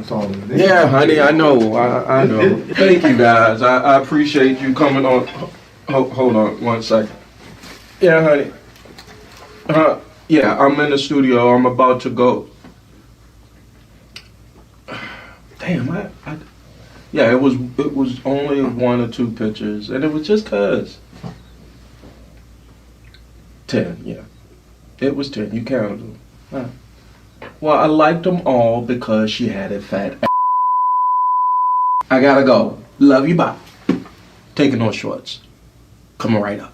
taller. Yeah, honey, I know. I know. Thank you, guys. I appreciate you coming on. Hold on 1 second. Yeah, honey. Yeah, I'm in the studio. I'm about to go. Damn, yeah, it was only 1 or 2 pictures, and it was just cause. 10, yeah. It was 10. You counted them. Huh. Well, I liked them all because she had a fat ass. I gotta go. Love you, bye. Taking no shorts. Coming right up.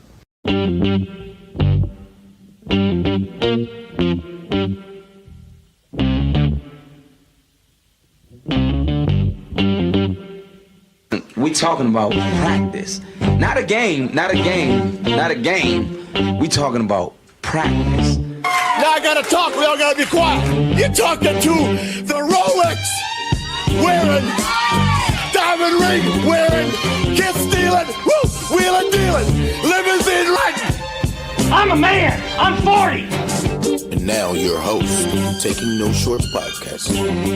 We talking about practice. Not a game, not a game, not a game. We talking about practice. Now I gotta talk, we all gotta be quiet. You're talking to the Rolex wearing, diamond ring wearing, kiss stealing, woo, wheeling dealing, limousine riding. I'm a man. I'm 40. And now your host, Taking No Shorts podcast,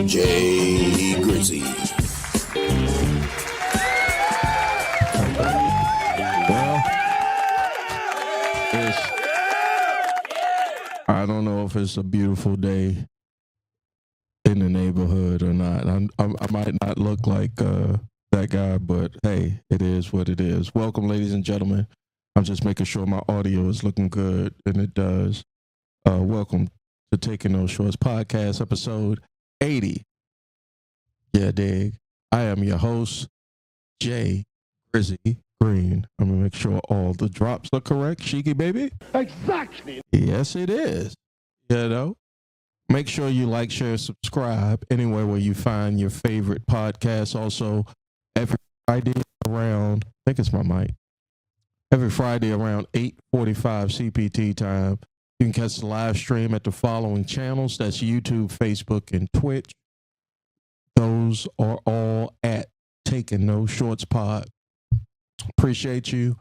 Jay Grizzy. I don't know if it's a beautiful day in the neighborhood or not. I might not look like that guy, but hey, it is what it is. Welcome, ladies and gentlemen. I'm just making sure my audio is looking good, and it does. Welcome to Taking No Shorts podcast, episode 80. Yeah, dig. I am your host, Jay Grizzy Green. I'm going to make sure all the drops are correct, Cheeky baby. Exactly. Yes, it is. You know, make sure you like, share, subscribe anywhere where you find your favorite podcast. Also, every Friday around, I think it's my mic, every Friday around 8:45 CPT time, you can catch the live stream at the following channels. That's YouTube, Facebook, and Twitch. Those are all at Taking No Shorts Pod. Appreciate you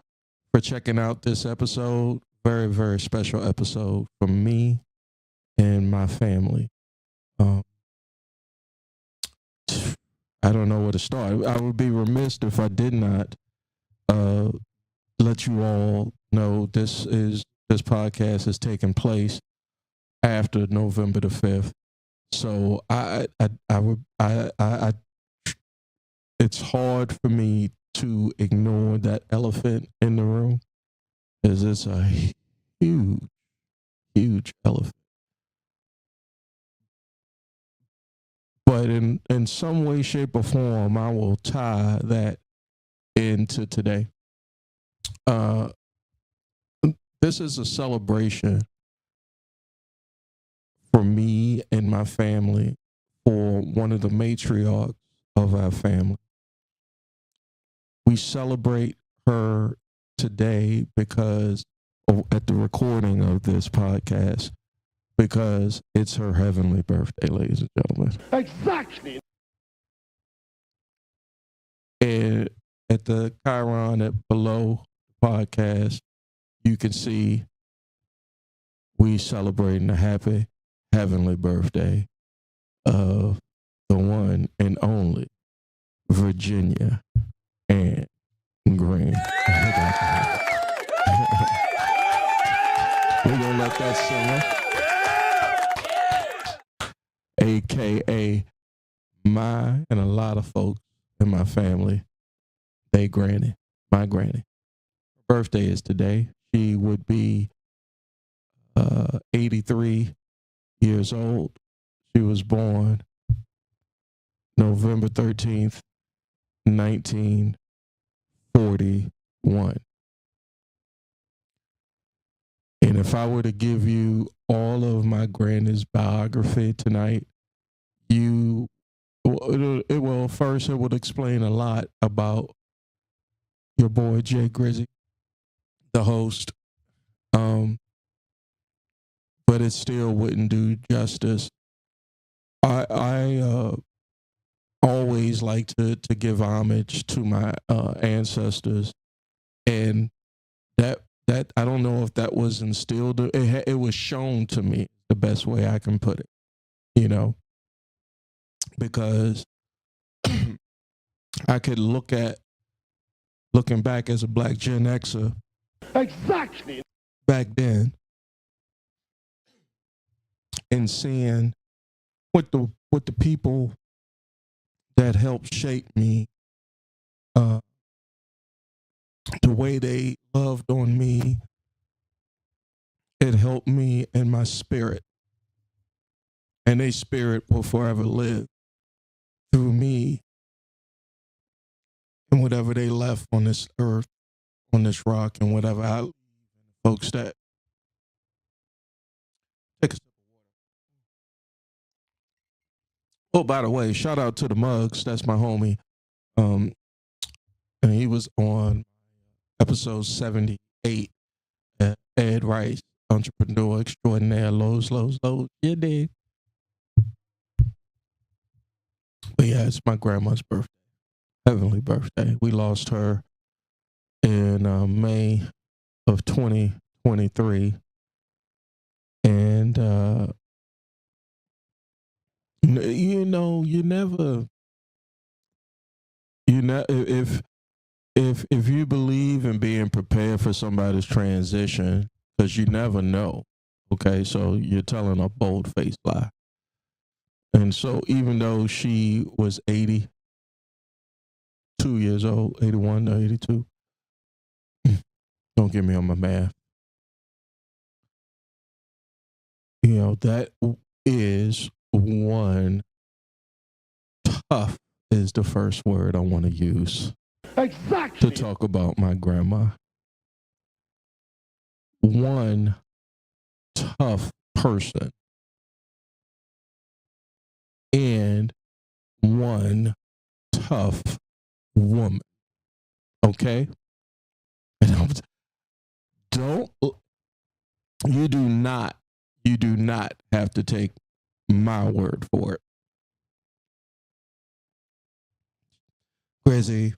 for checking out this episode. Very, very special episode for me and my family. I don't know where to start. I would be remiss if I did not let you all know this podcast is taking place after November the 5th. So it's hard for me to ignore that elephant in the room, as it's a huge, huge elephant. But in some way, shape, or form, I will tie that into today. This is a celebration for me and my family, for one of the matriarchs of our family. We celebrate her today because, at the recording of this podcast, because it's her heavenly birthday, ladies and gentlemen. Exactly. And at the Chiron below the podcast, you can see we celebrating the happy heavenly birthday of the one and only Virginia Ann Green. We're gonna let that simmer. AKA my and a lot of folks in my family, they granny, my granny. Her birthday is today. She would be 83 years old. She was born November 13th, 1941. And if I were to give you all of my granny's biography tonight, it would explain a lot about your boy Jay Grizzy, the host. But it still wouldn't do justice. I always like to give homage to my ancestors, and that I don't know if that was instilled. It was shown to me, the best way I can put it. You know, because I could looking back as a black Gen Xer Exactly. back then and seeing what the people that helped shape me, the way they loved on me, it helped me in my spirit. And their spirit will forever live through me and whatever they left on this earth, on this rock, and whatever I leave folks that take a sip of water. Oh, by the way, shout out to the Mugs. That's my homie. And he was on episode 78. Ed Rice, entrepreneur extraordinaire, lows. You dig? But yeah, it's my grandma's birthday, heavenly birthday. We lost her in May of 2023. And, you know, if you believe in being prepared for somebody's transition, because you never know, okay, so you're telling a bold-faced lie. And so even though she was 82 years old, 81 or 82, don't get me on my math, you know, that is one tough is the first word I want to use Exactly. to talk about my grandma. One tough person and one tough woman. Okay? And you do not have to take my word for it. Grizzy,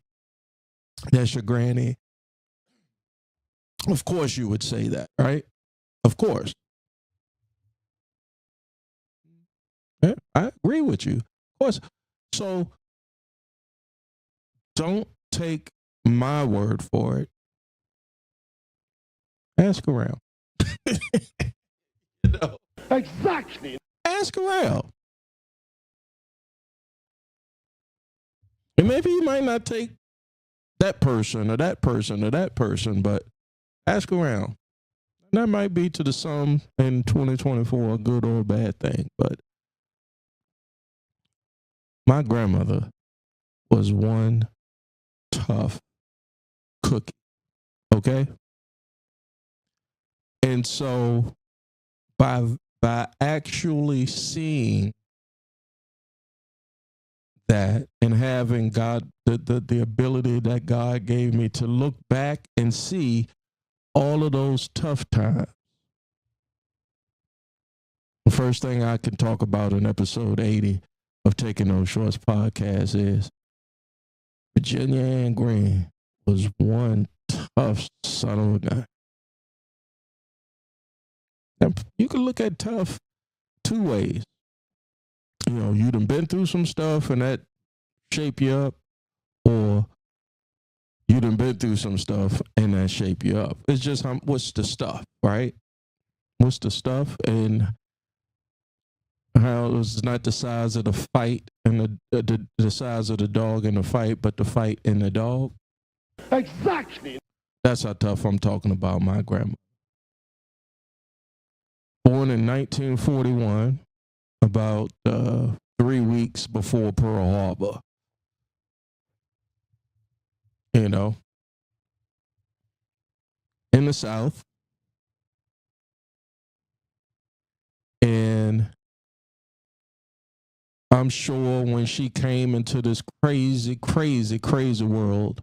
that's your granny. Of course you would say that, right? Of course. Yeah, I agree with you. Of course. So don't take my word for it. Ask around. You know, Exactly. ask around. And maybe you might not take that person or that person or that person, but ask around. And that might be to the some in 2024 a good or a bad thing. But my grandmother was one tough cookie. Okay? And so by actually seeing that and having God, the ability that God gave me to look back and see all of those tough times. The first thing I can talk about in episode 80 of Taking Those Shorts podcast is Virginia Ann Green was one tough son of a gun. And you can look at tough two ways. You know, you done been through some stuff and that shape you up, or you done been through some stuff and that shape you up. It's just what's the stuff, right? What's the stuff, and how it's not the size of the fight and the size of the dog in the fight, but the fight in the dog. Exactly. That's how tough I'm talking about my grandma. Born in 1941, about 3 weeks before Pearl Harbor. You know, in the South. And I'm sure when she came into this crazy world,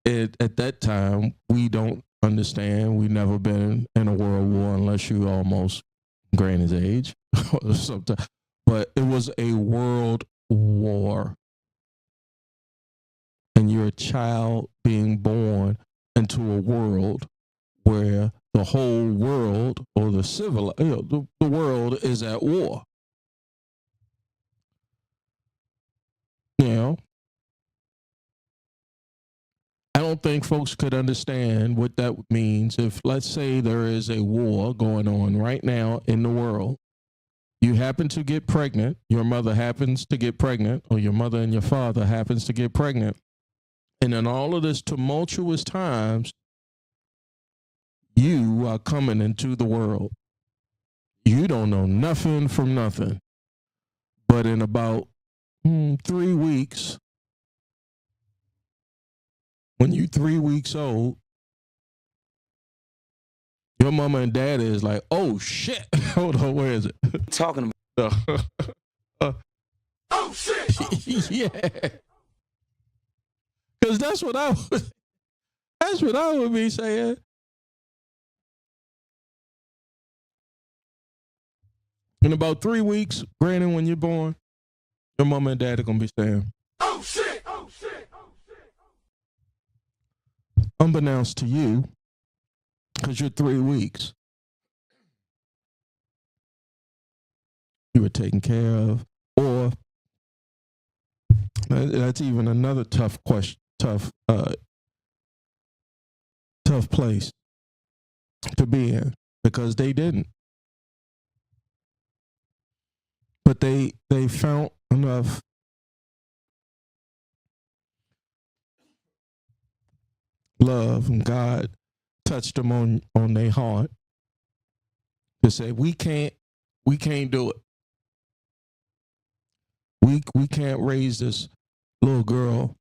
at that time, we don't understand. We've never been in a world war unless you almost Granny's age or something. But it was a world war. And you're a child being born into a world where the whole world or the world is at war. You know, I don't think folks could understand what that means if, let's say, there is a war going on right now in the world. You happen to get pregnant, your mother happens to get pregnant, or your mother and your father happens to get pregnant. And in all of this tumultuous times, you are coming into the world. You don't know nothing from nothing. But in about 3 weeks, when you're 3 weeks old, your mama and daddy is like, oh shit. Hold on, where is it? Talking about. Oh shit! Yeah. Because that's what I would be saying. In about 3 weeks, granted, when you're born, your mama and dad are going to be saying, Oh shit! Oh shit! Oh shit! unbeknownst to you, because you're 3 weeks, you were taken care of. Or that's even another tough question, tough place to be in, because they didn't. But they found enough love, and God touched them on their heart to say, we can't do it. We can't raise this little girl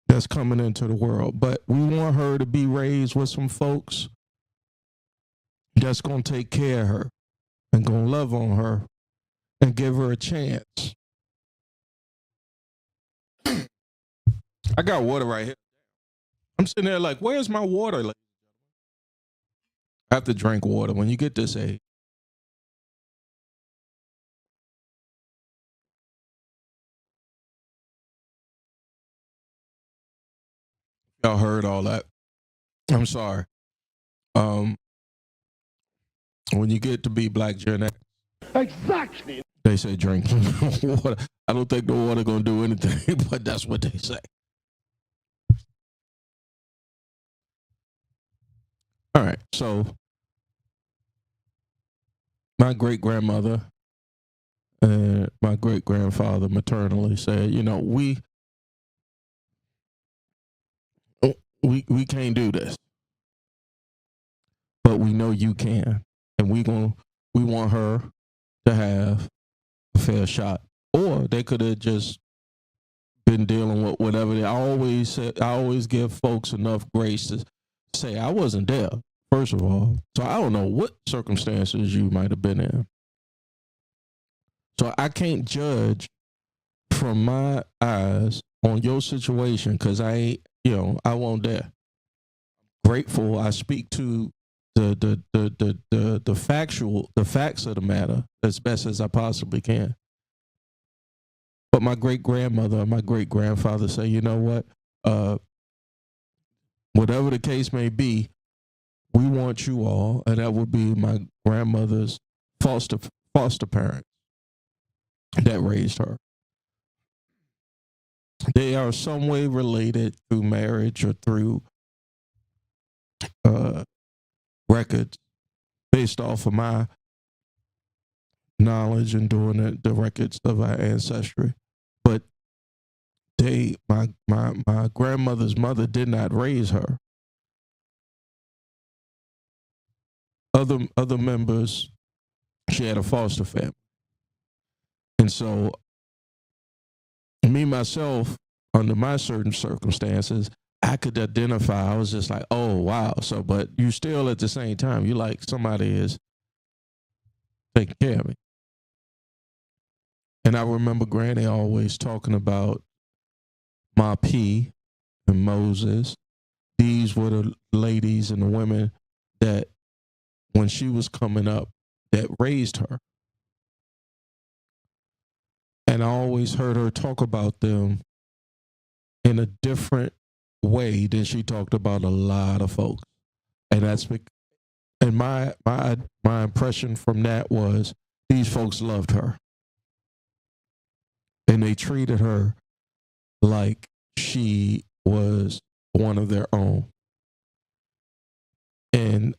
that's coming into the world, but we want her to be raised with some folks that's going to take care of her and going to love on her and give her a chance. I got water right here. I'm sitting there like, where's my water? I have to drink water when you get this age. Y'all heard all that. I'm sorry. When you get to be Black Gen X, Exactly. they say drink water. I don't think the water gonna do anything, but that's what they say. All right, so my great grandmother and my great grandfather maternally said, you know, we can't do this, but we know you can, and we want her to have a fair shot. Or they could have just been dealing with whatever. I always give folks enough grace to say I wasn't there, first of all. So I don't know what circumstances you might have been in. So I can't judge from my eyes on your situation because I won't there. Grateful. I speak to the facts of the matter as best as I possibly can. But my great grandmother and my great grandfather say, you know what? Whatever the case may be, we want you all, and that would be my grandmother's foster parents that raised her. They are some way related through marriage or through records based off of my knowledge and doing the records of our ancestry. But my grandmother's mother did not raise her. Other members, she had a foster family. And so me, myself, under my certain circumstances, I could identify. I was just like, oh, wow. So, but you still at the same time, you like somebody is taking care of me. And I remember Granny always talking about Ma P and Moses. These were the ladies and the women that, when she was coming up, that raised her. And I always heard her talk about them in a different way than she talked about a lot of folks. And that's and my impression from that was these folks loved her. and they treated her like she was one of their own. And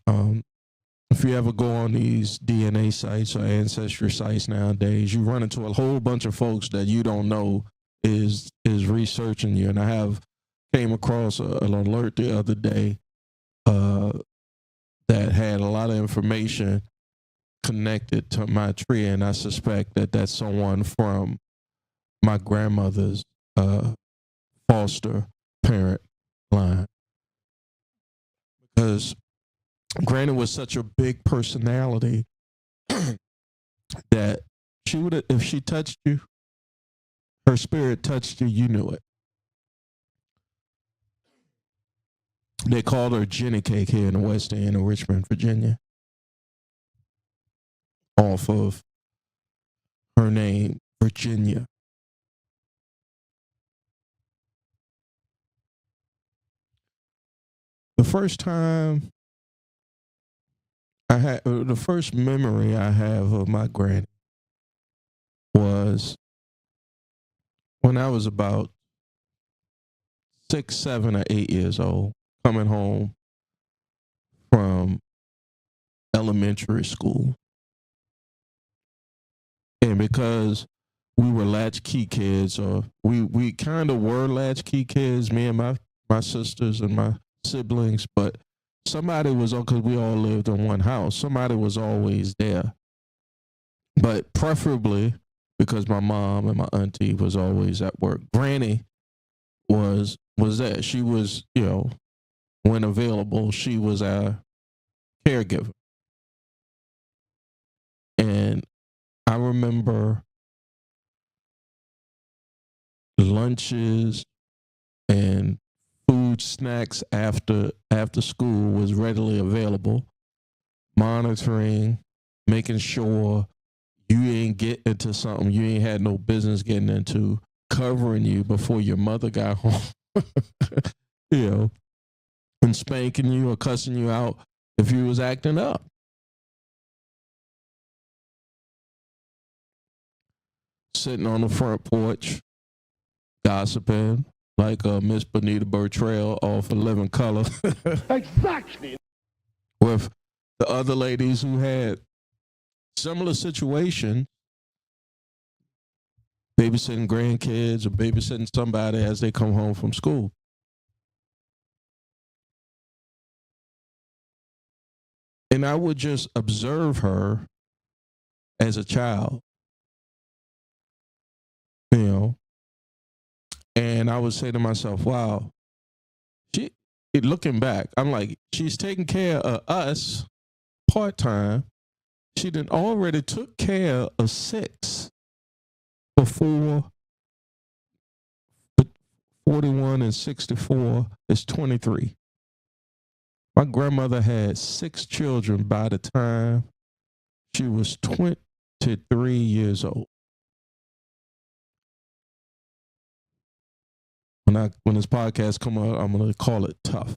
if you ever go on these DNA sites or ancestry sites nowadays, you run into a whole bunch of folks that you don't know is researching you. And I came across an alert the other day that had a lot of information connected to my tree, and I suspect that that's someone from my grandmother's foster parent line, because Granny was such a big personality that she would, if she touched you, her spirit touched you, you knew it. They called her Jenny Cake here in the West End of Richmond, Virginia, off of her name, Virginia. The first memory I have of my granny was when I was about 6, 7, or 8 years old, coming home from elementary school. And because we were latchkey kids, or we kind of were latchkey kids, me and my sisters and my siblings, but somebody was, because we all lived in one house, somebody was always there. But preferably, because my mom and my auntie was always at work, Granny was there. She was, when available, she was our caregiver. And I remember lunches and food, snacks after school was readily available, monitoring, making sure you ain't get into something you ain't had no business getting into, covering you before your mother got home, and spanking you or cussing you out if you was acting up. Sitting on the front porch, gossiping like Miss Bonita Burtrell off of Living Color. Exactly. With the other ladies who had similar situations, babysitting grandkids or babysitting somebody as they come home from school. And I would just observe her as a child, and I would say to myself, wow, looking back, I'm like, she's taking care of us part-time. She done already took care of 6 before 41 and 64 is 23. My grandmother had 6 children by the time she was 23 years old. When this podcast come out, I'm going to call it tough.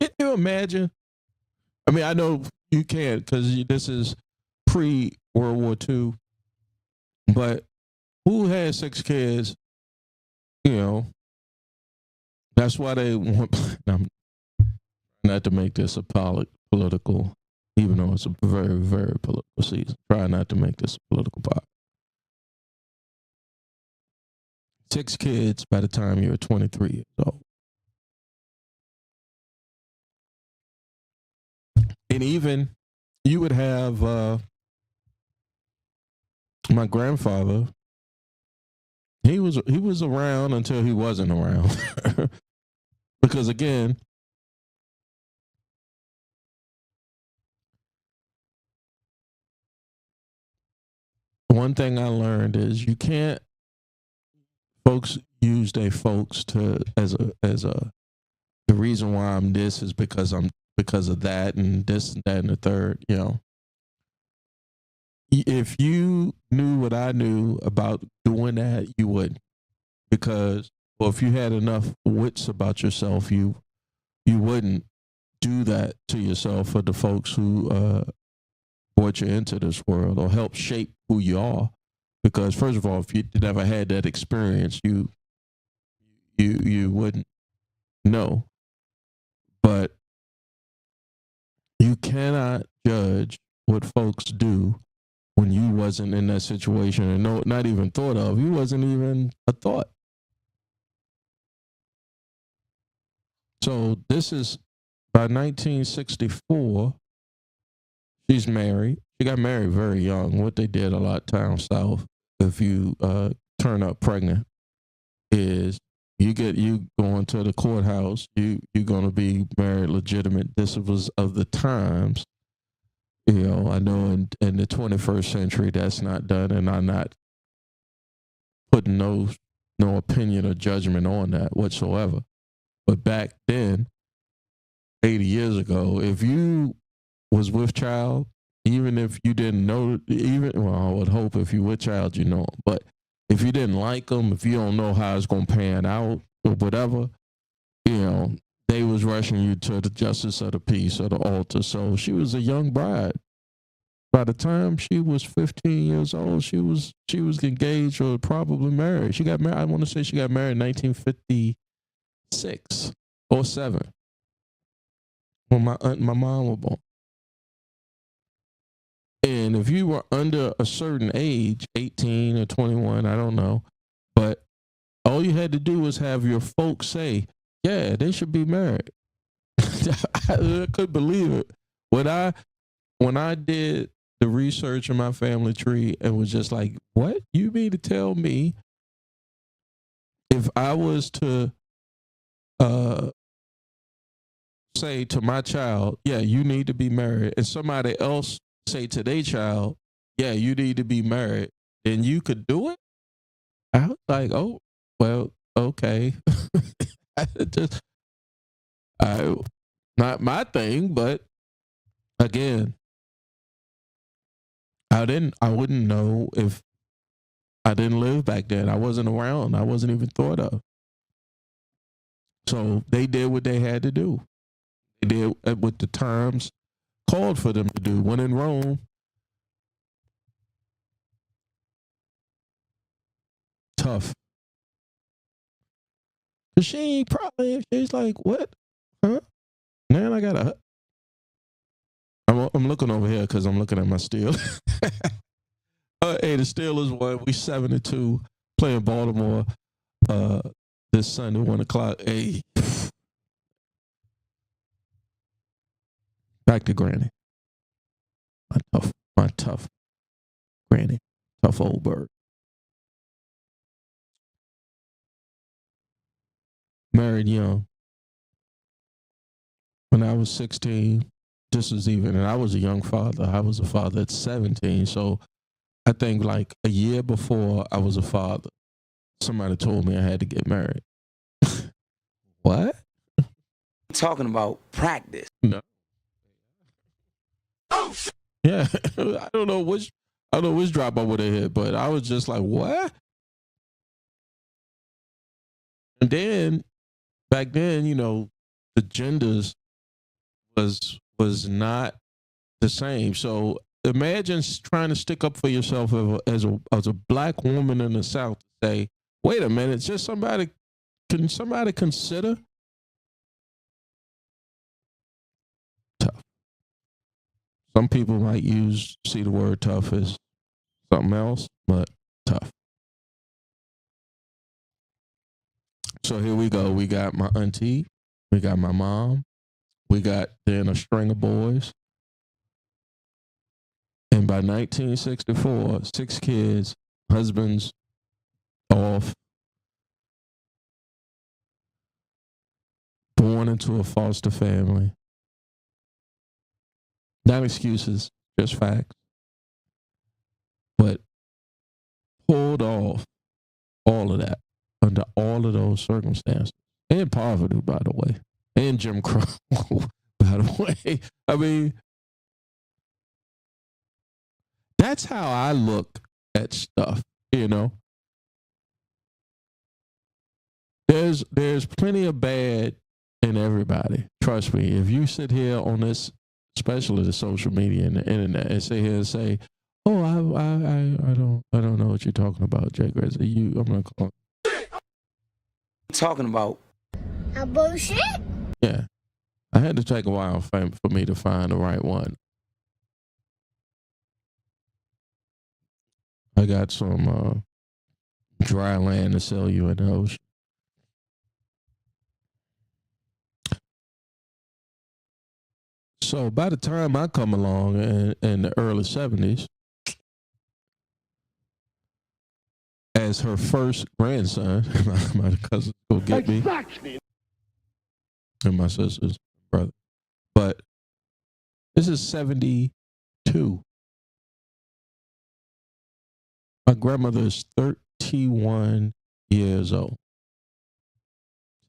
Can you imagine? I mean, I know you can't, because this is pre-World War II, but who had 6 kids? That's why they want, I'm not to make this a political, even though it's a very, very political season. Try not to make this a political part. 6 kids by the time you're 23 years old. And even you would have my grandfather. He was around until he wasn't around. Because again, one thing I learned is you can't, folks use their folks to as a the reason why I'm this is because of that and this and that and the third. If you knew what I knew about doing that, you wouldn't. Because, well, if you had enough wits about yourself, you wouldn't do that to yourself or the folks who brought you into this world or helped shape who you are. Because first of all, if you never had that experience, you wouldn't know. But you cannot judge what folks do when you wasn't in that situation and no, not even thought of. You wasn't even a thought. So this is by 1964. She's married. She got married very young. What they did a lot down south, if you turn up pregnant, is you going to the courthouse. You're gonna be married legitimate. This was of the times. I know in the 21st century that's not done, and I'm not putting no opinion or judgment on that whatsoever. But back then, 80 years ago, if you was with child, even if you didn't know, I would hope if you with child, you know them. But if you didn't like them, if you don't know how it's going to pan out or whatever, they was rushing you to the justice of the peace or the altar. So she was a young bride. By the time she was 15 years old, she was engaged or probably married. She got married. I want to say she got married in 1956 or 7 when my aunt and my mom were born. And if you were under a certain age, 18 or 21, I don't know, but all you had to do was have your folks say, yeah, they should be married. I couldn't believe it. When I did the research in my family tree and was just like, what? You mean to tell me if I was to say to my child, yeah, you need to be married, and somebody else say to their child, yeah, you need to be married, then you could do it? I was like, oh, well, okay. Not my thing, but again, I wouldn't know if I didn't live back then. I wasn't around. I wasn't even thought of. So they did what they had to do. They did what the terms called for them to do. When in Rome, tough. Cause she's like, what? Huh? Man, I got I'm looking over here because I'm looking at my steel. Hey, the Steelers won. We 7-2 playing Baltimore this Sunday, 1:00. Hey, back to Granny. My tough Granny, tough old bird. Married young. When I was 16, and I was a young father. I was a father at 17. So I think like a year before I was a father, somebody told me I had to get married. What? Talking about practice. No. Yeah, I don't know which drop I would have hit, but I was just like, what? And then back then, the genders was not the same. So imagine trying to stick up for yourself as a black woman in the South to say, wait a minute, can somebody consider? Tough. Some people might see the word tough as something else, but tough. So here we go. We got my auntie, we got my mom, we got then a string of boys. And by 1964, 6 kids, husbands off, born into a foster family. Not excuses, just facts. But pulled off all of that under all of those circumstances. And poverty, by the way. And Jim Crow, by the way. I mean, that's how I look at stuff, There's plenty of bad in everybody. Trust me. If you sit here on this, especially the social media and the internet, and sit here and say, Oh, I don't know what you're talking about, Jay Grizzly. I'm not calling. Talking about A bullshit? Yeah, I had to take a while for me to find the right one. I got some dry land to sell you in the ocean. So by the time I come along in the early 70s, as her first grandson, my cousins go get me, and my sister's brother. But this is 72. My grandmother is 31 years old.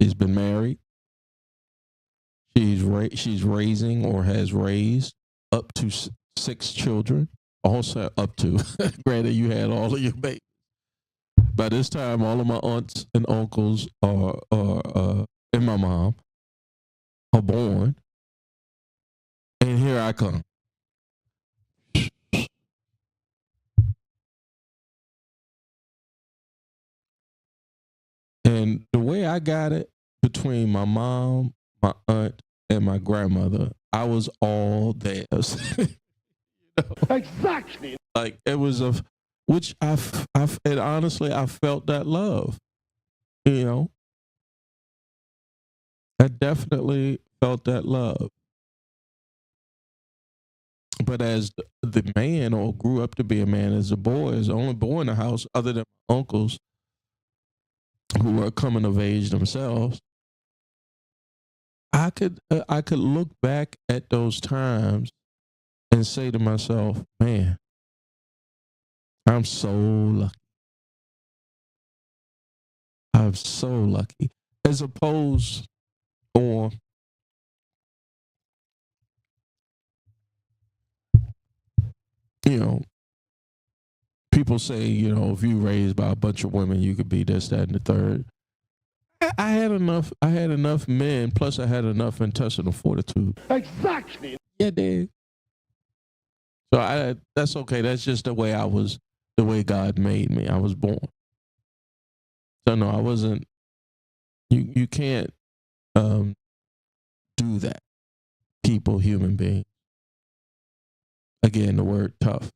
She's been married. She's raising or has raised up to 6 children. Also up to. Granted, you had all of your babies. By this time, all of my aunts and uncles and my mom are born. And here I come. And the way I got it between my mom, my aunt, and my grandmother, I was all theirs. Exactly. Like it was which and honestly, I felt that love. You know, I definitely felt that love. But as the man, or grew up to be a man, as a boy, as the only boy in the house, other than my uncles who were coming of age themselves, I could look back at those times and say to myself, man, I'm so lucky. I'm so lucky. As opposed, or you know, people say, if you raised by a bunch of women, you could be this, that, and the third. I had enough. I had enough men. Plus, I had enough intestinal fortitude. Exactly. Yeah, Dave. So that's okay. That's just the way I was. The way God made me. I was born. So no, I wasn't. You can't do that. People, human beings. Again, the word tough.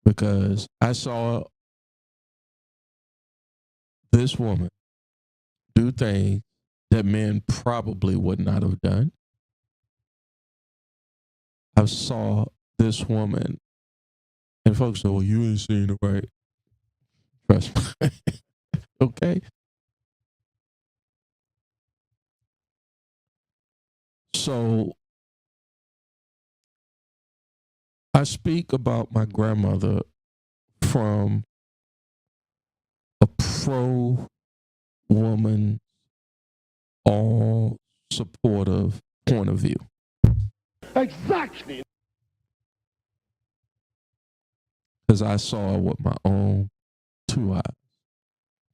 Because I saw this woman do things that men probably would not have done. I saw this woman, and folks say, well, you ain't seen it right. Trust me. Okay? So I speak about my grandmother from a pro woman, all supportive point of view. Exactly. Because I saw with my own 2 eyes.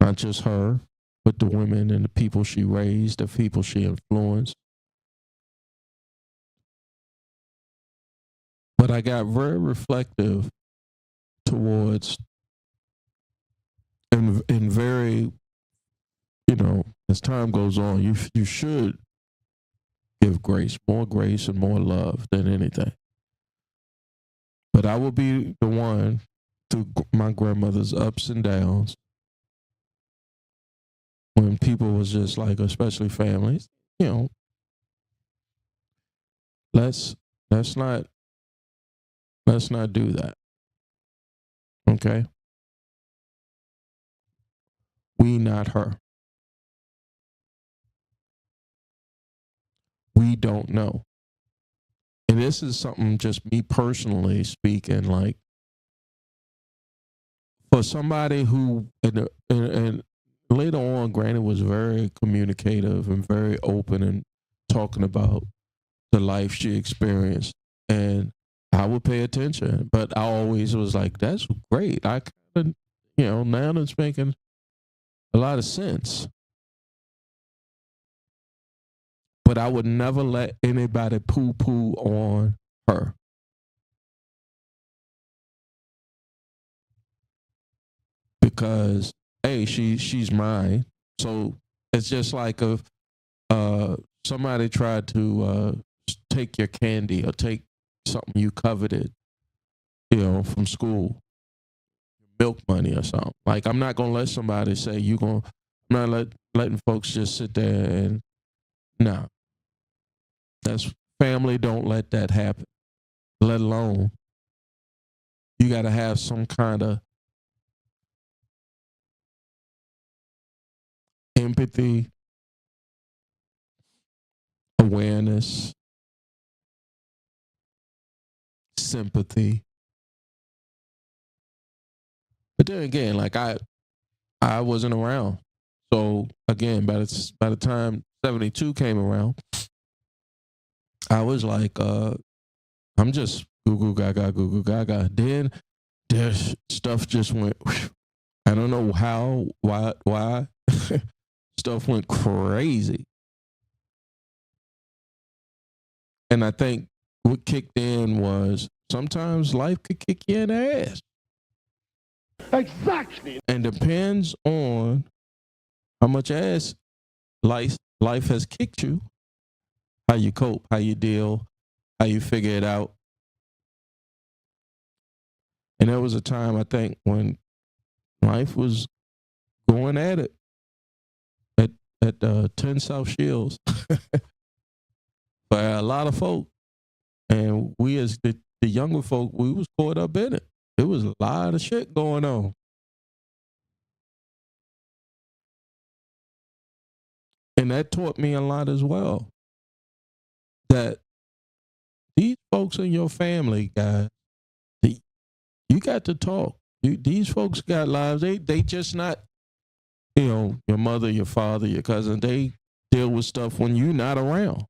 Not just her, but the women and the people she raised, the people she influenced. But I got very reflective towards and very, as time goes on, you should give grace and more love than anything. But I will be the one through my grandmother's ups and downs when people was just like, especially families, let's not do that. Okay? We not her. We don't know. And this is something just me personally speaking, like for somebody who and later on, granted, was very communicative and very open and talking about the life she experienced. And I would pay attention, but I always was like, that's great. I kind of, now it's making a lot of sense. But I would never let anybody poo-poo on her. because hey, she's mine. So it's just like if somebody tried to take your candy or take something you coveted, from school, milk money or something. Like I'm not gonna let somebody say you gonna. I'm not letting folks just sit there and no. That's family. Don't let that happen. Let alone you got to have some kind of empathy, awareness, sympathy. But then again, like I wasn't around. So again, by the time 72 came around, I was like, I'm just goo goo gaga. Then there's stuff just went. I don't know how, why. Stuff went crazy, and I think what kicked in was sometimes life could kick you in the ass. Exactly. And depends on how much ass life has kicked you, how you cope, how you deal, how you figure it out. And there was a time I think when life was going at it at 10 South Shields for a lot of folk. And we as the younger folk, we was caught up in it. There was a lot of shit going on. And that taught me a lot as well. That these folks in your family, guys, you got to talk. These folks got lives. They just not, your mother, your father, your cousin. They deal with stuff when you're not around.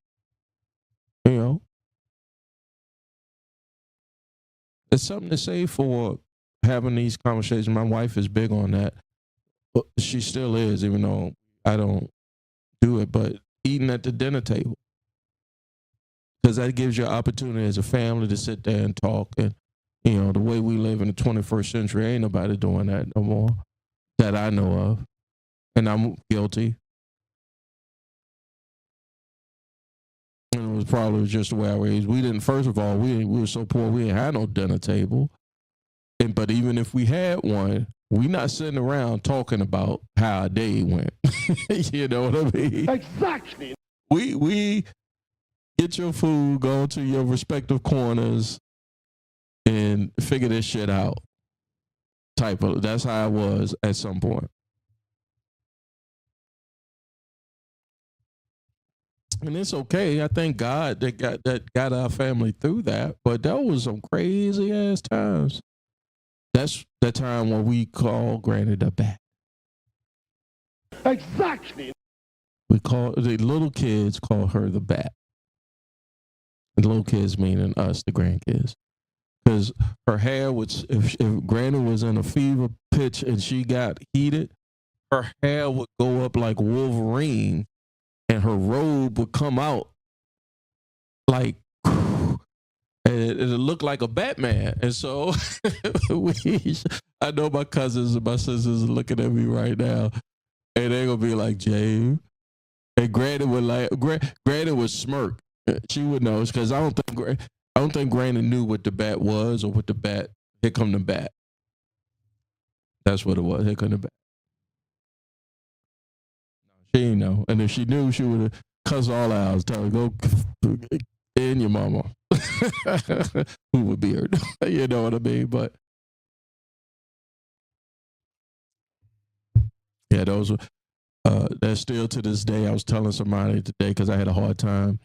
It's something to say for having these conversations. My wife is big on that. But she still is, even though I don't do it. But eating at the dinner table. Because that gives you an opportunity as a family to sit there and talk. And, the way we live in the 21st century, ain't nobody doing that no more that I know of. And I'm guilty. And it was probably just the way I was raised. We didn't, first of all, we were so poor, we didn't have no dinner table. But even if we had one, we not sitting around talking about how our day went. You know what I mean? Exactly. We get your food, go to your respective corners, and figure this shit out. That's how I was at some point. And it's okay. I thank God that got our family through that. But that was some crazy ass times. That's the time when we call Granny the Bat. Exactly. The little kids call her the Bat. The little kids meaning us, the grandkids. Because her hair was, if Granny was in a fever pitch and she got heated, her hair would go up like Wolverine and her robe would come out like, and it looked like a Batman. And so I know my cousins and my sisters are looking at me right now and they're going to be like, James. And Granny would smirk. She would know because I don't think Granny knew what the bat was or what the bat. Here come the bat. That's what it was. Here come the bat. She didn't know, and if she knew, she would have cussed all out. Tell her go in your mama. Who would be her? You know what I mean? But yeah, those. That's still to this day. I was telling somebody today because I had a hard time.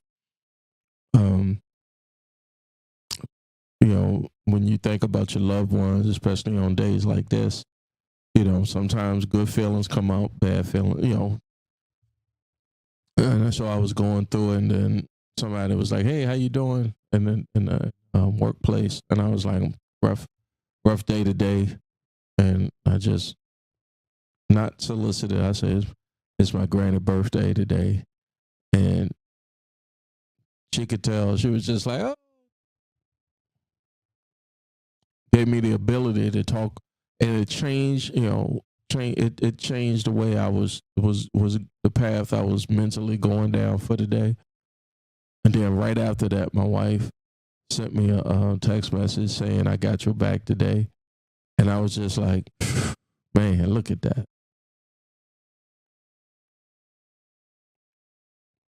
When you think about your loved ones, especially on days like this, sometimes good feelings come out, bad feelings, And so I was going through it, and then somebody was like, "Hey, how you doing?" And then in the workplace, and I was like, "Rough day today," and I just not solicited. I said, "It's my granny's birthday today," and she could tell. She was just like, "Oh." Gave me the ability to talk and it changed. It changed the way I was the path I was mentally going down for the day. And then right after that, my wife sent me a text message saying, "I got your back today," and I was just like, "Man, look at that."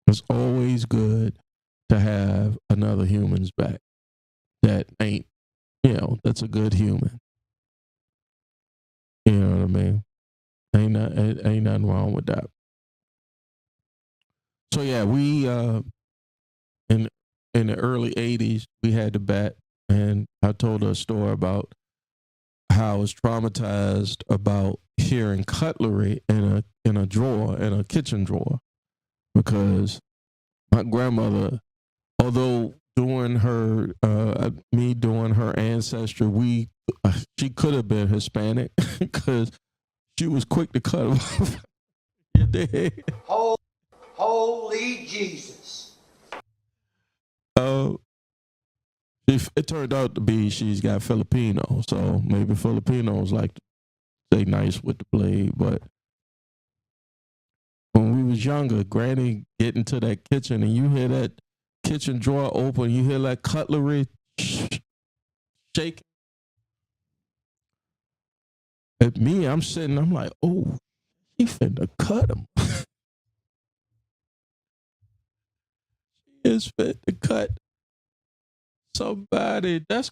It's always good to have another human's back that ain't, that's a good human. You know what I mean? Ain't nothing wrong with that. So yeah, we in in the early '80s we had the bat, and I told her a story about how I was traumatized about hearing cutlery in a drawer, in a kitchen drawer, because my grandmother, although doing her me doing her ancestry, she could have been Hispanic because she was quick to cut them off. You dig? Holy Jesus. Uh, it turned out to be she's got Filipino, so maybe Filipinos like to say nice with the blade. But when we was younger, Granny get into that kitchen and you hear that kitchen drawer open, you hear that cutlery shaking. At me, I'm sitting, I'm like, oh, he finna cut him. She is fit to cut somebody. She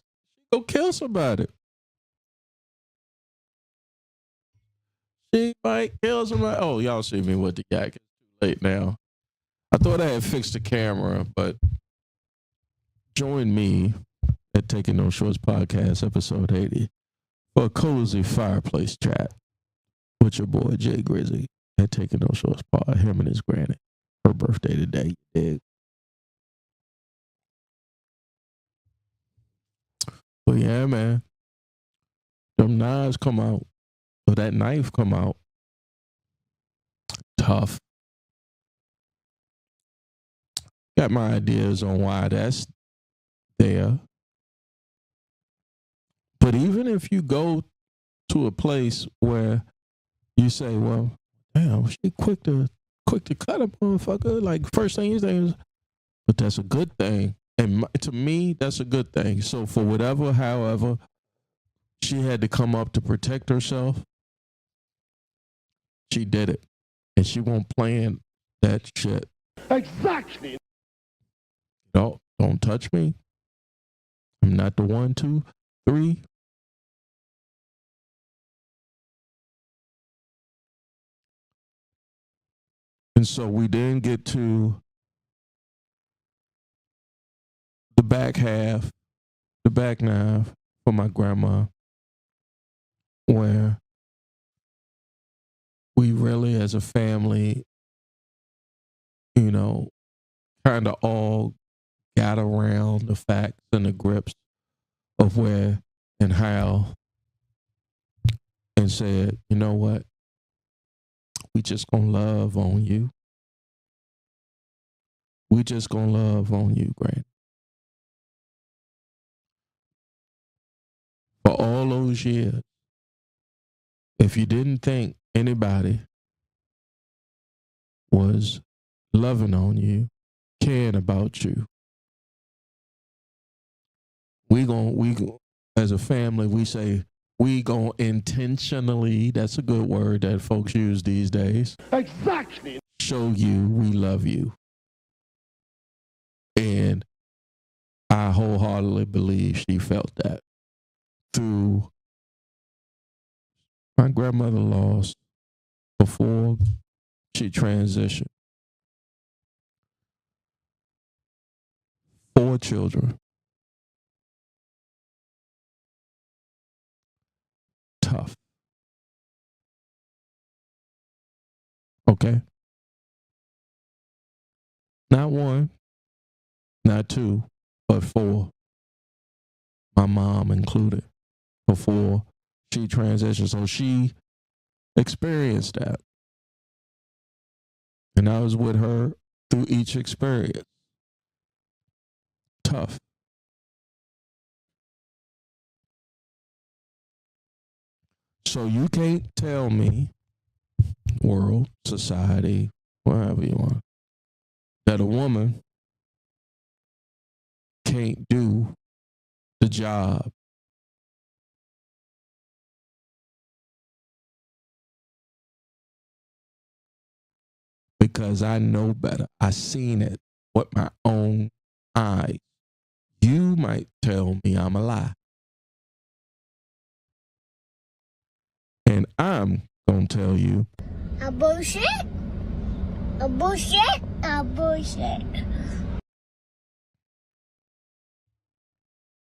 go kill somebody. She might kill somebody. Oh, y'all see me with the yak. It's too late now. I thought I had fixed the camera, but join me at Taking No Shorts Podcast, episode 80, for a cozy fireplace chat with your boy Jay Grizzy at Taking No Shorts Pod. Him and his granny. Her birthday today. You dig? But yeah, man. Them knives come out, or that knife come out. Tough. Got my ideas on why that's there. But even if you go to a place where you say, well, damn, she quick to cut a motherfucker. Like first thing you think is, but that's a good thing. And to me, that's a good thing. So for whatever, however, she had to come up to protect herself, she did it. And she won't plan that shit. Exactly. Don't touch me. I'm not the 1, 2, 3. And so we then get to the back half, the back knife for my grandma, where we really, as a family, kind of all got around the facts and the grips of where and how, and said, you know what? We just gonna love on you. We just gonna love on you, Grant. For all those years, if you didn't think anybody was loving on you, caring about you, we as a family, we say we gonna intentionally, that's a good word that folks use these days, Exactly. show you we love you. And I wholeheartedly believe she felt that through my grandmother lost before she transitioned 4 children. Tough. Okay? Not 1, not 2, but 4. My mom included, before she transitioned. So she experienced that. And I was with her through each experience. Tough. So you can't tell me, world, society, whatever you want, that a woman can't do the job. Because I know better. I seen it with my own eyes. You might tell me I'm a lie. And I'm going to tell you. A bullshit. A bullshit. A bullshit.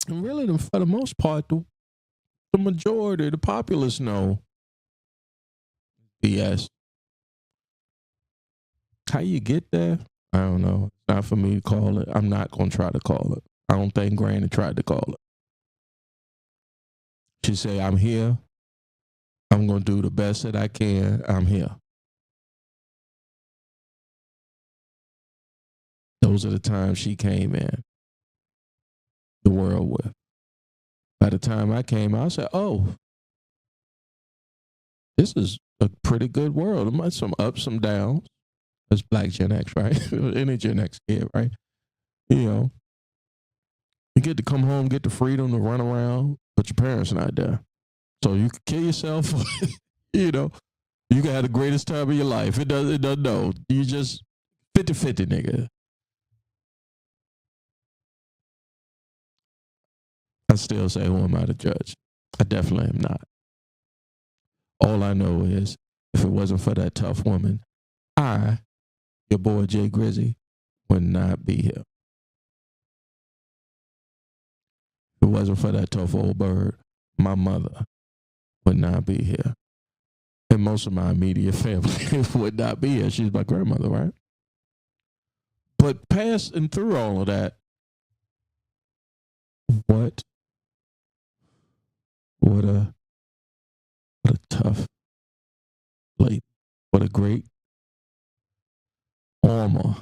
And really, for the most part, the majority, the populace know BS. How you get there? I don't know. It's not for me to call it. I'm not going to try to call it. I don't think Granny tried to call it. She said, I'm here. I'm going to do the best that I can. I'm here. Those are the times she came in the world with. By the time I came out, I said, oh, this is a pretty good world. There might be some ups, some downs. That's Black Gen X, right? Any Gen X kid, right? You know, you get to come home, get the freedom to run around, but your parents are not there. So you can kill yourself. You know, you can have the greatest time of your life. It doesn't know. You just 50-50, nigga. I still say, who am I to judge? I definitely am not. All I know is, if it wasn't for that tough woman, I, your boy Jay Grizzy, would not be here. If it wasn't for that tough old bird, my mother would not be here. And most of my immediate family would not be here. She's my grandmother, right? But passing through all of that, what a tough lady. What a great armor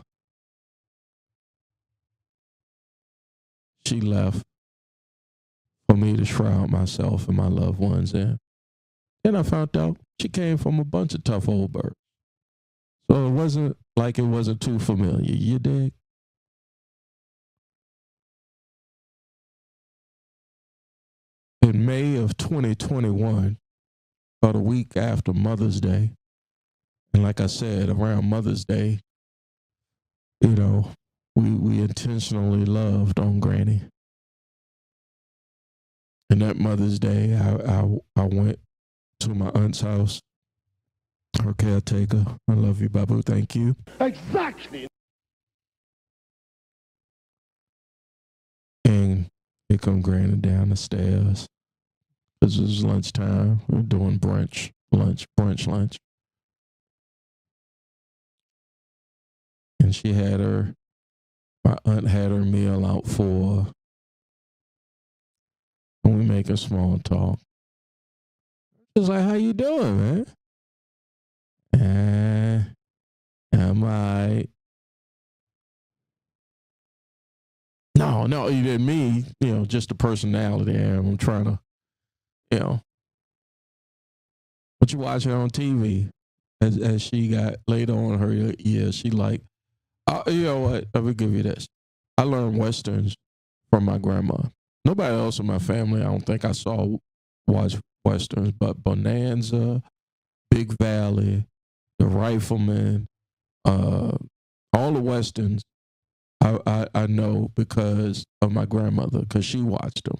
she left for me to shroud myself and my loved ones in. Then I found out she came from a bunch of tough old birds. So it wasn't like it wasn't too familiar. You dig? In May of 2021, about a week after Mother's Day, and like I said, around Mother's Day, you know, we intentionally loved on Granny. And that Mother's Day, I went to my aunt's house, her caretaker. I love you, Babu. Thank you. Exactly. And here come Granny down the stairs. This is lunchtime. We're doing brunch. And she had my aunt had her meal out for her. And we making small talk. She's like, how you doing, man? Am I? No, you didn't me, just the personality. I'm trying to, what you watching on TV? As she got later on in her years, she like, you know what? Let me give you this. I learned Westerns from my grandma. Nobody else in my family, I don't think I saw watch Westerns, but Bonanza, Big Valley, The Rifleman, all the Westerns, I know because of my grandmother, because she watched them.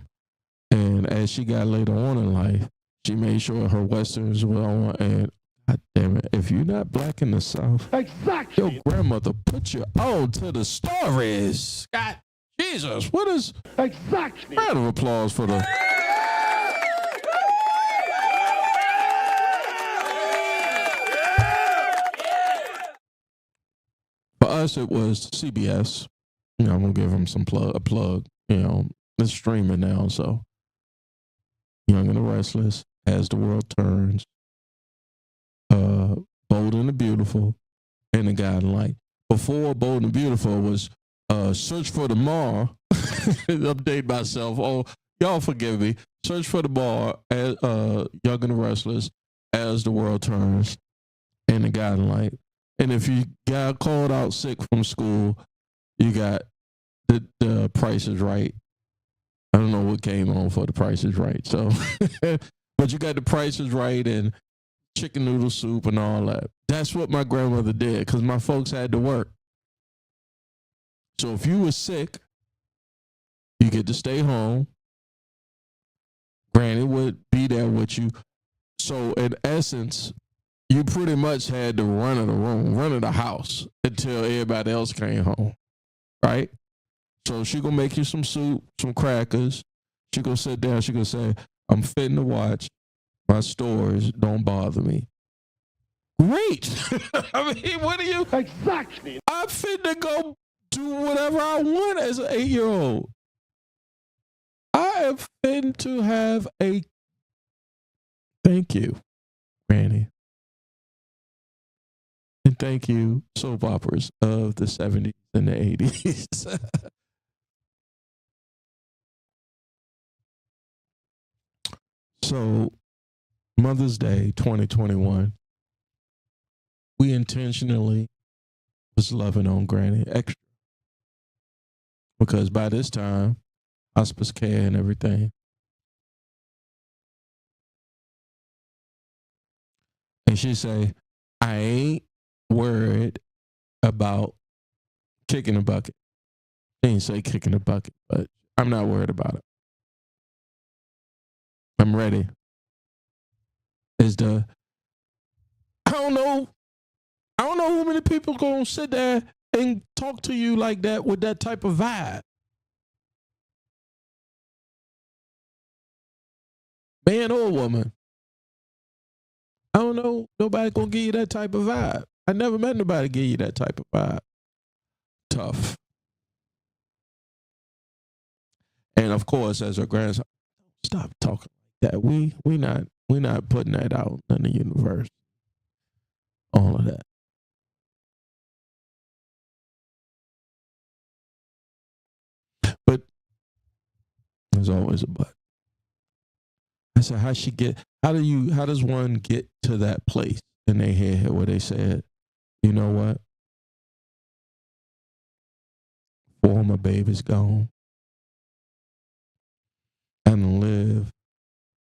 And as she got later on in life, she made sure her Westerns were on. And God damn it, if you're not black in the South, Exactly. your grandmother put you on to the stories. God, Jesus, what is... Exactly. Round of applause for the... For us, it was CBS. I'm going to give them a plug. It's streaming now, so Young and the Restless, As the World Turns, Bold and the Beautiful, and The Guiding Light. Before Bold and Beautiful was Search for Tomorrow. Update myself. Oh, Y'all forgive me. Search for the bar as Young and the Restless as the world turns and the guiding light. And if you got called out sick from school, you got the Price is Right. I don't know what came on for the Price is Right. So, but you got the Price is Right and chicken noodle soup and all that. That's what my grandmother did because my folks had to work. So if you were sick, you get to stay home. Granny would be there with you. So in essence, you pretty much had the run of the room, run of the house until everybody else came home, right? So she gonna make you some soup, some crackers. She gonna sit down. She gonna say, "I'm fitting to watch my stories. Don't bother me." Great. I mean, what are you? Exactly. I'm finna go do whatever I want as an 8-year-old. I am fin to have a thank you, Granny. And thank you, soap operas of the 70s and the 80s. So, Mother's Day 2021, we intentionally was loving on Granny extra. Because by this time, hospice care and everything. And she say, I ain't worried about kicking a bucket. She didn't say kicking a bucket, but I'm not worried about it. I'm ready. I don't know how many people gonna sit there and talk to you like that with that type of vibe. Man or woman. I don't know. Nobody gonna give you that type of vibe. I never met nobody give you that type of vibe. Tough. And of course, as her grandson, stop talking like that. We not putting that out in the universe. All of that. But there's always a but. I said, how does one get to that place in their head where they said, you know what? Before my baby's gone, and live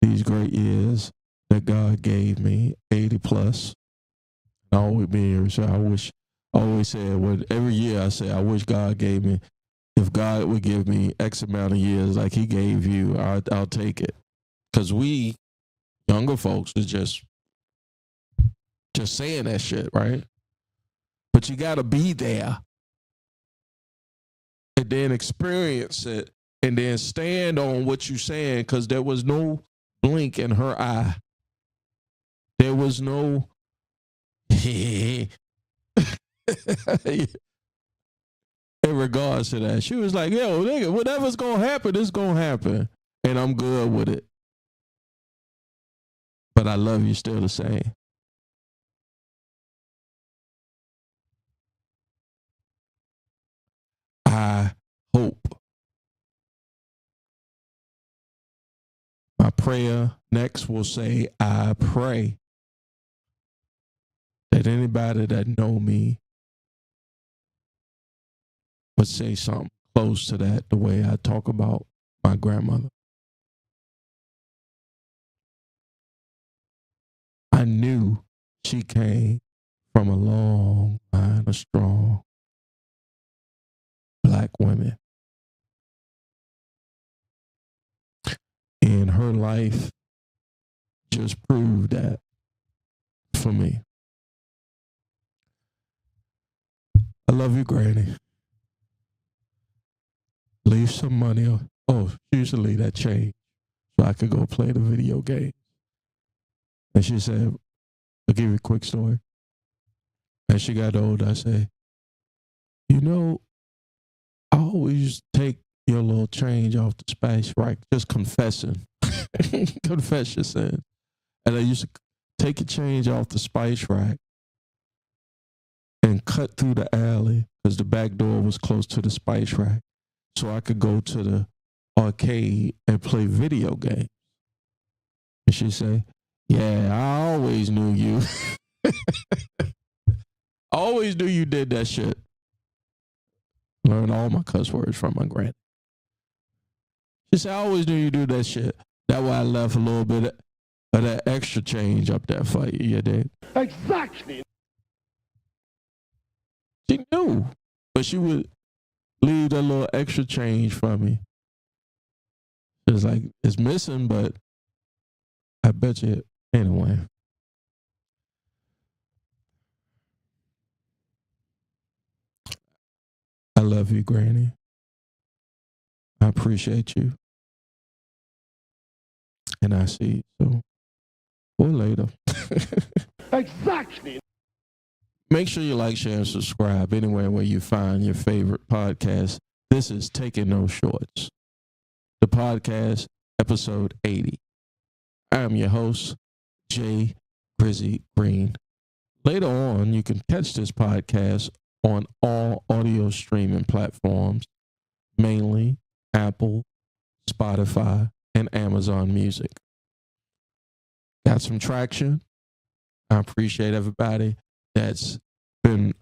these great years that God gave me, 80 plus. I always be here, so I always said, every year I say, I wish God gave me, if God would give me X amount of years like he gave you, I'll take it. Because we, younger folks, is just saying that shit, right? But you got to be there and then experience it and then stand on what you're saying because there was no blink in her eye. There was no in regards to that. She was like, yo, nigga, whatever's going to happen, it's going to happen. And I'm good with it. But I love you still the same. I hope. My prayer next will say, I pray that anybody that know me would say something close to that, the way I talk about my grandmother. I knew she came from a long line of strong Black women. And her life just proved that for me. I love you, Granny. Leave some money on. Oh, she used to leave that change so I could go play the video game. And she said, I'll give you a quick story. As she got older, I said, you know, I always take your little change off the spice rack, just confessing. Confess your sin. And I used to take your change off the spice rack and cut through the alley because the back door was close to the spice rack. So I could go to the arcade and play video games. And she say, yeah, I always knew you. I always knew you did that shit. Learned all my cuss words from my granny. She said, I always knew you do that shit. That's why I left a little bit of that extra change up there for you, you did. Exactly. She knew, but she would leave that little extra change for me. It was like, it's missing, but I bet you, anyway. I love you, Granny. I appreciate you. And I see you soon. Or later. Exactly. Make sure you like, share, and subscribe anywhere where you find your favorite podcast. This is Taking No Shorts, the podcast, episode 80. I am your host, Jay Grizzy Green. Later on, you can catch this podcast on all audio streaming platforms, mainly Apple, Spotify, and Amazon Music. Got some traction. I appreciate everybody that's been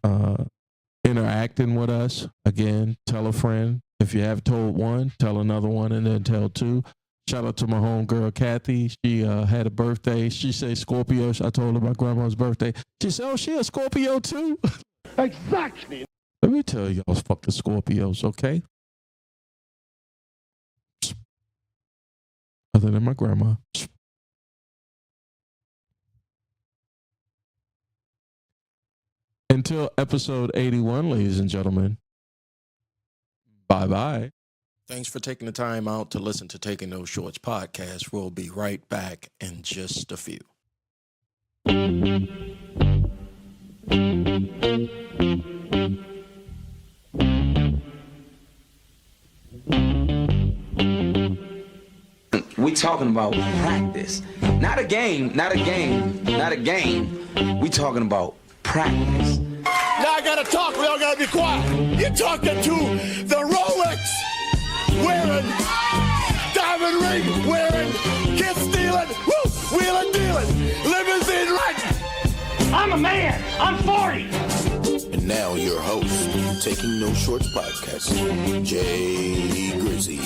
interacting with us. Again, tell a friend. If you have told one, tell another one, and then tell two. Shout out to my homegirl, Kathy. She had a birthday. She said Scorpio. I told her my grandma's birthday. She said, oh, she a Scorpio too? Exactly. Let me tell y'all, fuck the Scorpios, okay? Other than my grandma. Until episode 81, ladies and gentlemen. Bye-bye. Thanks for taking the time out to listen to Taking No Shorts podcast. We'll be right back in just a few. We talking about practice. Not a game, not a game, not a game. We talking about practice. Now I gotta talk. We all gotta be quiet. You're talking to the Rolex wearing, diamond ring wearing, kiss stealing, woo, wheeling dealing, limousine riding. I'm a man. I'm 40. And now your host, Taking No Shorts podcast, Jay Grizzy.